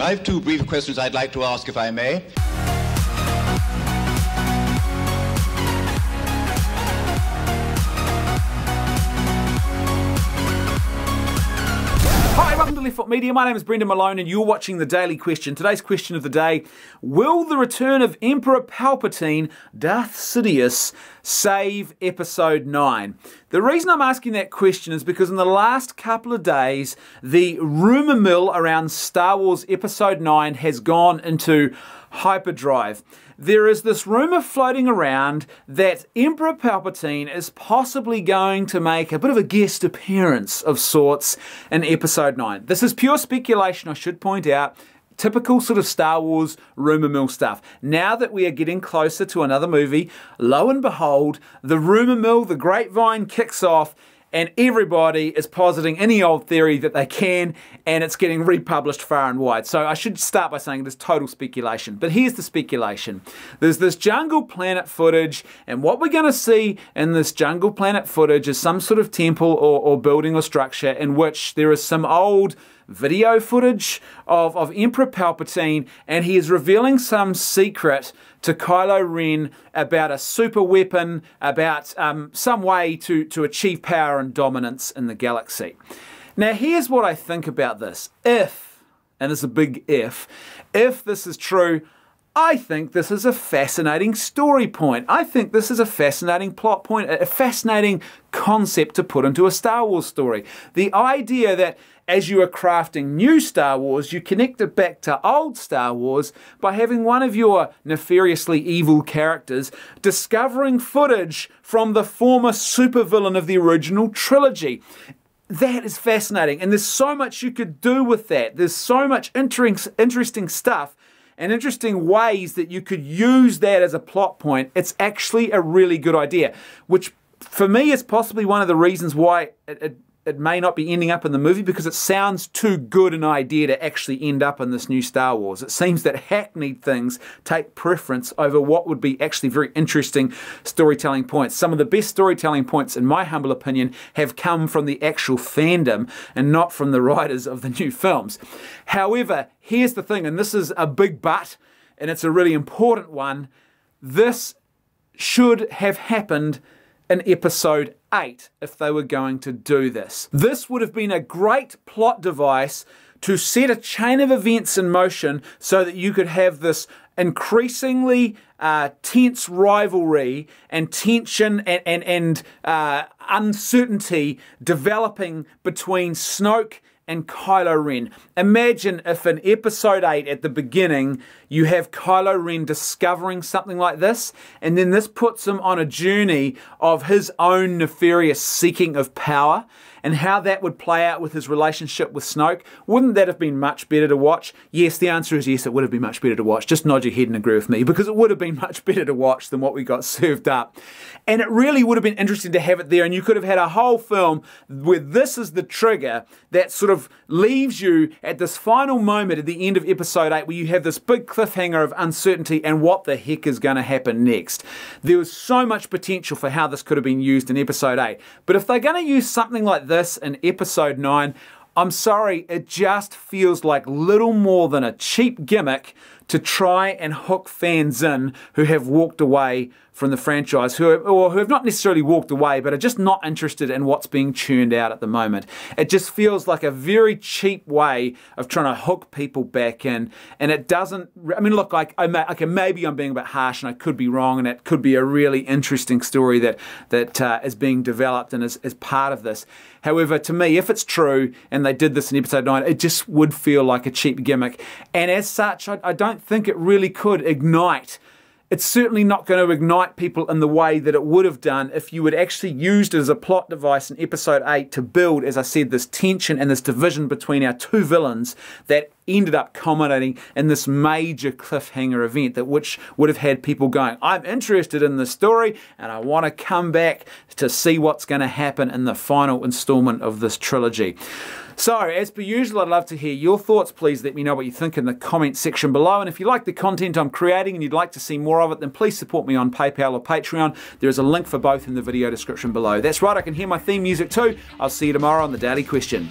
I have two brief questions I'd like to ask, if I may. Hi, welcome to Left Foot Media. My name is Brendan Malone and you're watching The Daily Question. Today's question of the day: will the return of Emperor Palpatine, Darth Sidious, save Episode 9? The reason I'm asking that question is because in the last couple of days, the rumour mill around Star Wars Episode 9 has gone into hyperdrive. There is this rumour floating around that Emperor Palpatine is possibly going to make a bit of a guest appearance of sorts in Episode 9. This is pure speculation, I should point out. Typical sort of Star Wars rumour mill stuff. Now that we are getting closer to another movie, lo and behold, the rumour mill, the grapevine kicks off, and everybody is positing any old theory that they can, and it's getting republished far and wide. So I should start by saying it is total speculation. But here's the speculation. There's this jungle planet footage, and what we're going to see in this jungle planet footage is some sort of temple or building or structure in which there is some old video footage of Emperor Palpatine, and he is revealing some secret to Kylo Ren about a super weapon, about some way to achieve power and dominance in the galaxy. Now here's what I think about this. If, and it's a big if this is true, I think this is a fascinating story point. I think this is a fascinating plot point, a fascinating concept to put into a Star Wars story. The idea that as you are crafting new Star Wars, you connect it back to old Star Wars by having one of your nefariously evil characters discovering footage from the former supervillain of the original trilogy. That is fascinating, and there's so much you could do with that. There's so much interesting stuff and interesting ways that you could use that as a plot point. It's actually a really good idea, which for me is possibly one of the reasons why it may not be ending up in the movie, because it sounds too good an idea to actually end up in this new Star Wars. It seems that hackneyed things take preference over what would be actually very interesting storytelling points. Some of the best storytelling points, in my humble opinion, have come from the actual fandom and not from the writers of the new films. However, here's the thing, and this is a big but, and it's a really important one. This should have happened in Episode 8 if they were going to do this. This would have been a great plot device to set a chain of events in motion so that you could have this increasingly tense rivalry and tension and uncertainty developing between Snoke and Kylo Ren. Imagine if in Episode 8 at the beginning you have Kylo Ren discovering something like this, and then this puts him on a journey of his own nefarious seeking of power, and how that would play out with his relationship with Snoke. Wouldn't that have been much better to watch? Yes, the answer is yes, it would have been much better to watch. Just nod your head and agree with me, because it would have been much better to watch than what we got served up. And it really would have been interesting to have it there, and you could have had a whole film where this is the trigger that sort of leaves you at this final moment at the end of Episode 8 where you have this big cliffhanger of uncertainty and what the heck is going to happen next. There was so much potential for how this could have been used in Episode 8. But if they're going to use something like this in Episode 9, I'm sorry, it just feels like little more than a cheap gimmick to try and hook fans in who have walked away from the franchise, who have not necessarily walked away, but are just not interested in what's being churned out at the moment. It just feels like a very cheap way of trying to hook people back in, and it doesn't, I mean, look, okay, maybe I'm being a bit harsh and I could be wrong, and it could be a really interesting story that is being developed and is part of this. However, to me, if it's true and they did this in Episode 9, it just would feel like a cheap gimmick. And as such, I don't think it really could ignite. It's certainly not going to ignite people in the way that it would have done if you had actually used it as a plot device in Episode 8 to build, as I said, this tension and this division between our two villains that ended up culminating in this major cliffhanger event that which would have had people going, I'm interested in this story and I want to come back to see what's going to happen in the final installment of this trilogy. So, as per usual, I'd love to hear your thoughts. Please let me know what you think in the comment section below. And if you like the content I'm creating and you'd like to see more of it, then please support me on PayPal or Patreon. There is a link for both in the video description below. That's right, I can hear my theme music too. I'll see you tomorrow on The Daily Question.